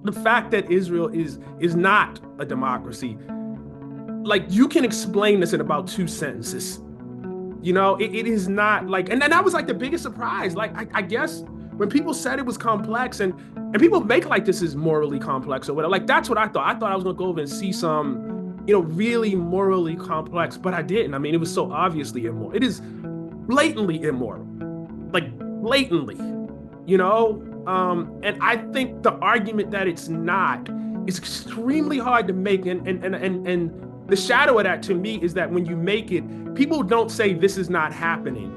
the fact that Israel is not a democracy, like you can explain this in about 2 sentences. It is not like, and then that was like the biggest surprise. Like I guess when people said it was complex, and people make like this is morally complex or whatever, like that's what I thought. I thought I was gonna go over and see some, really morally complex, but I didn't. I mean, it was so obviously immoral. It is blatantly immoral, like blatantly, and I think the argument that it's not is extremely hard to make, and the shadow of that to me is that when you make it, people don't say this is not happening.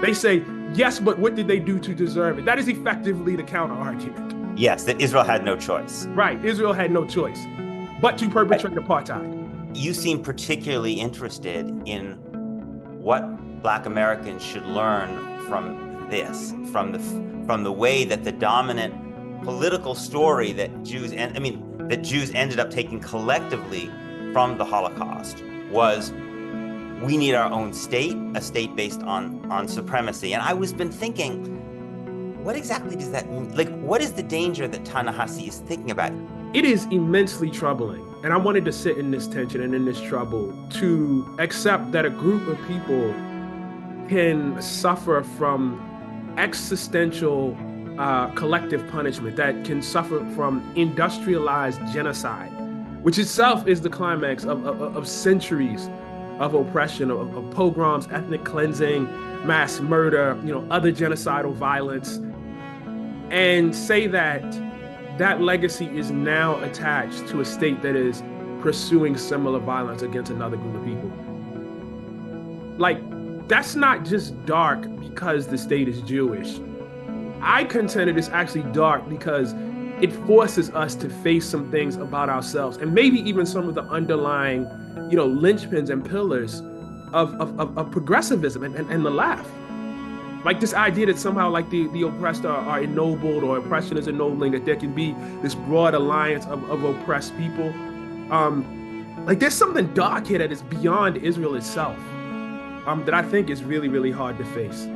They say, yes, but what did they do to deserve it? That is effectively the counter argument. Yes, that Israel had no choice. Right, Israel had no choice but to perpetrate apartheid. You seem particularly interested in what Black Americans should learn from this, from the way that the dominant political story that Jews ended up taking collectively from the Holocaust was, we need our own state, a state based on supremacy. And I was been thinking, what exactly does that mean? Like, what is the danger that Ta-Nehisi is thinking about? It is immensely troubling. And I wanted to sit in this tension and in this trouble to accept that a group of people can suffer from existential collective punishment, that can suffer from industrialized genocide, which itself is the climax of centuries of oppression, of pogroms, ethnic cleansing, mass murder, other genocidal violence, and say that that legacy is now attached to a state that is pursuing similar violence against another group of people. Like, that's not just dark because the state is Jewish. I contend it is actually dark because it forces us to face some things about ourselves, and maybe even some of the underlying, linchpins and pillars of progressivism and the left. Like this idea that somehow like the oppressed are ennobled, or oppression is ennobling, that there can be this broad alliance of oppressed people. Like there's something dark here that is beyond Israel itself, that I think is really, really hard to face.